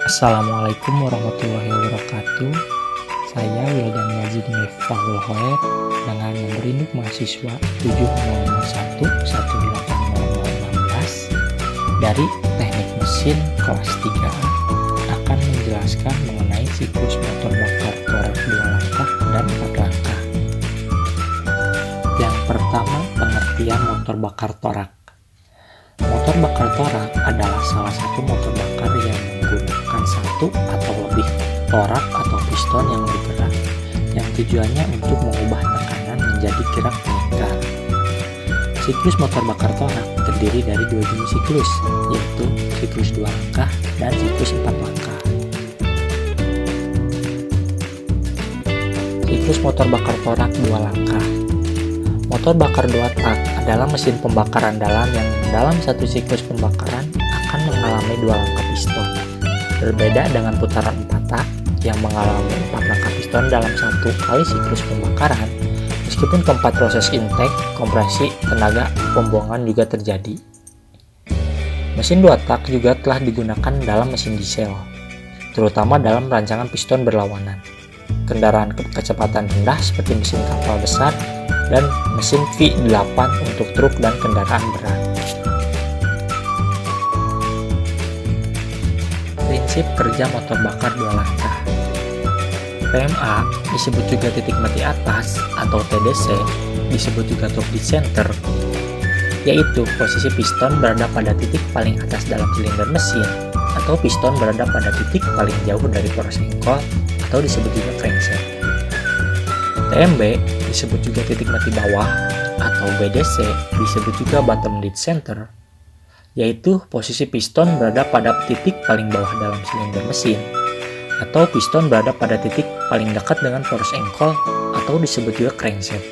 Assalamualaikum warahmatullahi wabarakatuh. Saya Wildan Yazid Miftahul Khair dengan nomor induk mahasiswa 7001180016 dari Teknik Mesin kelas 3A akan menjelaskan mengenai siklus motor bakar torak 2 langkah dan 4 langkah. Yang pertama, pengertian motor bakar torak. Motor bakar torak adalah salah satu motor bakar yang menggunakan satu atau lebih torak atau piston yang bergerak yang tujuannya untuk mengubah tekanan menjadi gerak meningkat. Siklus motor bakar torak terdiri dari 2 jenis siklus, yaitu siklus 2 langkah dan siklus 4 langkah. Siklus motor bakar torak 2 langkah. Motor bakar 2 tak adalah mesin pembakar andalan yang dalam satu siklus pembakaran akan mengalami 2 langkah piston. Berbeda dengan putaran 4 tak yang mengalami 4 langkah piston dalam satu kali siklus pembakaran, meskipun keempat proses intake, kompresi, tenaga, pembuangan juga terjadi. Mesin 2 tak juga telah digunakan dalam mesin diesel, terutama dalam rancangan piston berlawanan, kendaraan kecepatan rendah seperti mesin kapal besar, dan mesin V8 untuk truk dan kendaraan berat. Prinsip kerja motor bakar 2 langkah. PMA disebut juga titik mati atas atau TDC, disebut juga torque dead center, yaitu posisi piston berada pada titik paling atas dalam silinder mesin atau piston berada pada titik paling jauh dari poros engkol atau disebut juga crankshaft. TMB disebut juga titik mati bawah atau BDC, disebut juga bottom dead center, yaitu posisi piston berada pada titik paling bawah dalam silinder mesin atau piston berada pada titik paling dekat dengan poros engkol atau disebut juga crankshaft.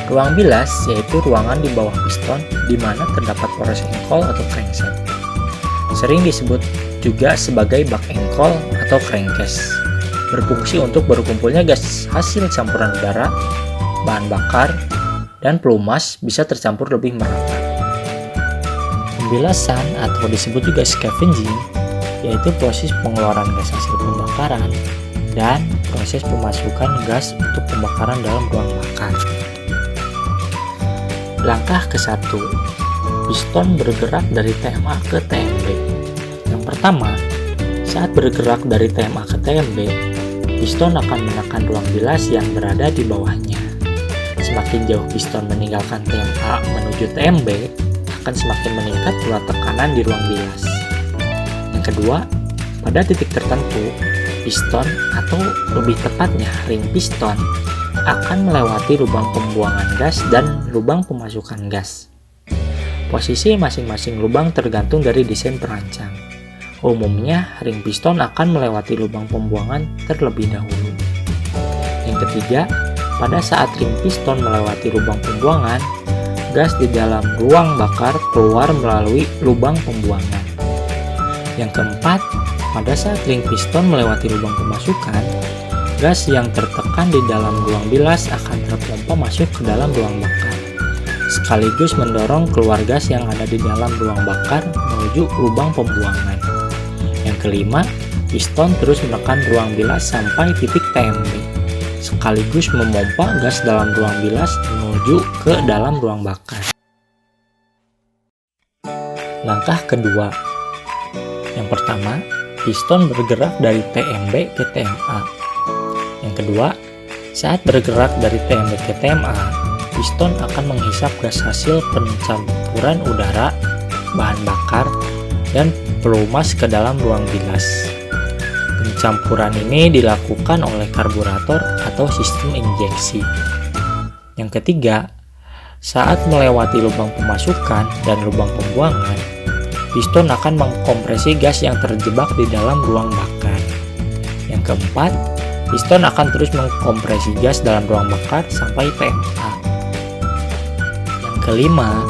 Ruang bilas yaitu ruangan di bawah piston di mana terdapat poros engkol atau crankshaft. Sering disebut juga sebagai bak engkol atau crankcase. Berfungsi untuk berkumpulnya gas hasil campuran udara, bahan bakar, dan pelumas bisa tercampur lebih merata. Pembilasan atau disebut juga scavenging, yaitu proses pengeluaran gas hasil pembakaran dan proses pemasukan gas untuk pembakaran dalam ruang bakar. Langkah ke-1, piston bergerak dari TMA ke TMB. Yang pertama, saat bergerak dari TMA ke TMB, piston akan menekan ruang bilas yang berada di bawahnya. Semakin jauh piston meninggalkan TMA menuju TMB, akan semakin meningkat pula tekanan di ruang bilas. Yang kedua, pada titik tertentu, piston atau lebih tepatnya ring piston akan melewati lubang pembuangan gas dan lubang pemasukan gas. Posisi masing-masing lubang tergantung dari desain perancang. Umumnya, ring piston akan melewati lubang pembuangan terlebih dahulu. Yang ketiga, pada saat ring piston melewati lubang pembuangan, gas di dalam ruang bakar keluar melalui lubang pembuangan. Yang keempat, pada saat ring piston melewati lubang pemasukan, gas yang tertekan di dalam ruang bilas akan terpompa masuk ke dalam ruang bakar, sekaligus mendorong keluar gas yang ada di dalam ruang bakar menuju lubang pembuangan. Yang kelima, piston terus menekan ruang bilas sampai titik TMB, sekaligus memompa gas dalam ruang bilas menuju ke dalam ruang bakar. Langkah kedua. Yang pertama, piston bergerak dari TMB ke TMA. Yang kedua, saat bergerak dari TMB ke TMA, piston akan menghisap gas hasil pencampuran udara, bahan bakar, dan pelumas ke dalam ruang bilas. Pencampuran ini dilakukan oleh karburator atau sistem injeksi. Yang ketiga, saat melewati lubang pemasukan dan lubang pembuangan, piston akan mengkompresi gas yang terjebak di dalam ruang bakar. Yang keempat, piston akan terus mengkompresi gas dalam ruang bakar sampai TMA. Yang kelima,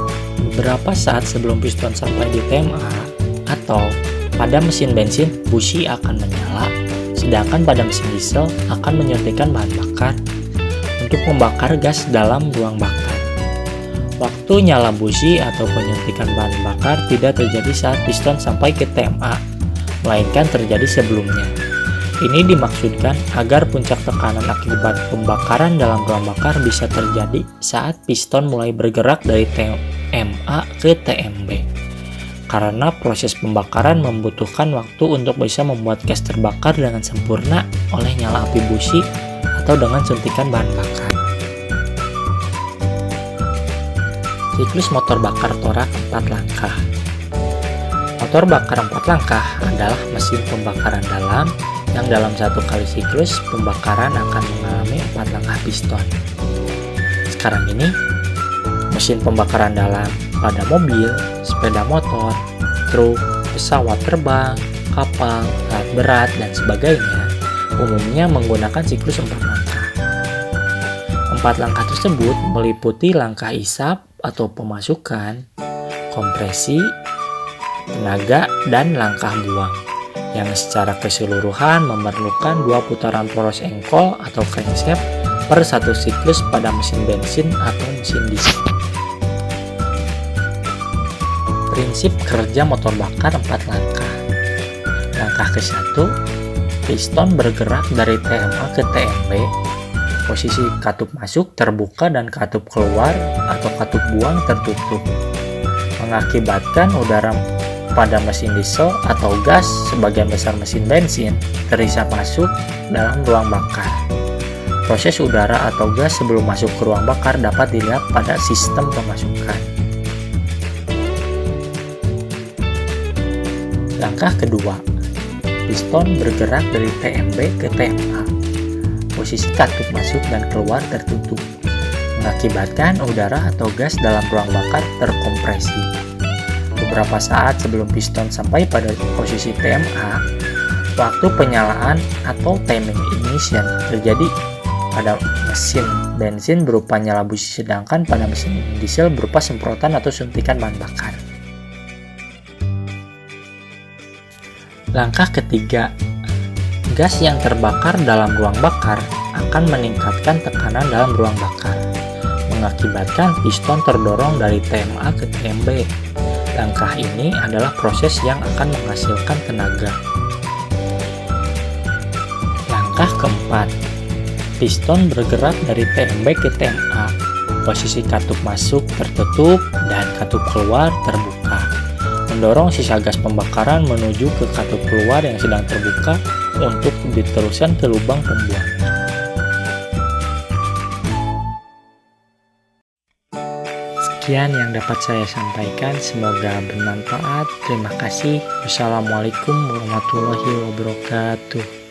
beberapa saat sebelum piston sampai di TMA atau pada mesin bensin, busi akan menyala, sedangkan pada mesin diesel akan menyuntikkan bahan bakar untuk membakar gas dalam ruang bakar. Waktu nyala busi atau penyuntikan bahan bakar tidak terjadi saat piston sampai ke TMA, melainkan terjadi sebelumnya. Ini dimaksudkan agar puncak tekanan akibat pembakaran dalam ruang bakar bisa terjadi saat piston mulai bergerak dari TMA ke TMB. Karena proses pembakaran membutuhkan waktu untuk bisa membuat gas terbakar dengan sempurna oleh nyala api busi atau dengan suntikan bahan bakar. Siklus motor bakar torak 4 langkah. Motor bakar 4 langkah adalah mesin pembakaran dalam yang dalam satu kali siklus pembakaran akan mengalami 4 langkah piston. Sekarang ini, mesin pembakaran dalam pada mobil, sepeda motor, truk, pesawat terbang, kapal, alat berat, dan sebagainya umumnya menggunakan siklus 4 langkah. 4 langkah tersebut meliputi langkah isap atau pemasukan, kompresi, tenaga, dan langkah buang yang secara keseluruhan memerlukan 2 putaran poros engkol atau crankshaft per satu siklus pada mesin bensin atau mesin diesel. Prinsip kerja motor bakar 4 langkah. Langkah ke-1, piston bergerak dari TMA ke TMB. Posisi katup masuk terbuka dan katup keluar atau katup buang tertutup, mengakibatkan udara pada mesin diesel atau gas sebagian besar mesin bensin terhisap masuk dalam ruang bakar. Proses udara atau gas sebelum masuk ke ruang bakar dapat dilihat pada sistem pemasukan. Langkah kedua, piston bergerak dari TMB ke TMA. Posisi katup masuk dan keluar tertutup, mengakibatkan udara atau gas dalam ruang bakar terkompresi. Beberapa saat sebelum piston sampai pada posisi TMA, waktu penyalaan atau timing ignition terjadi pada mesin bensin berupa nyala busi, sedangkan pada mesin diesel berupa semprotan atau suntikan bahan bakar. Langkah ketiga, gas yang terbakar dalam ruang bakar akan meningkatkan tekanan dalam ruang bakar, mengakibatkan piston terdorong dari TMA ke TMB. Langkah ini adalah proses yang akan menghasilkan tenaga. Langkah keempat, piston bergerak dari TMB ke TMA. Posisi katup masuk tertutup dan katup keluar terbuka, mendorong sisa gas pembakaran menuju ke katup keluar yang sedang terbuka untuk diteruskan ke lubang pembuangan. Sekian yang dapat saya sampaikan, semoga bermanfaat. Terima kasih. Wassalamualaikum warahmatullahi wabarakatuh.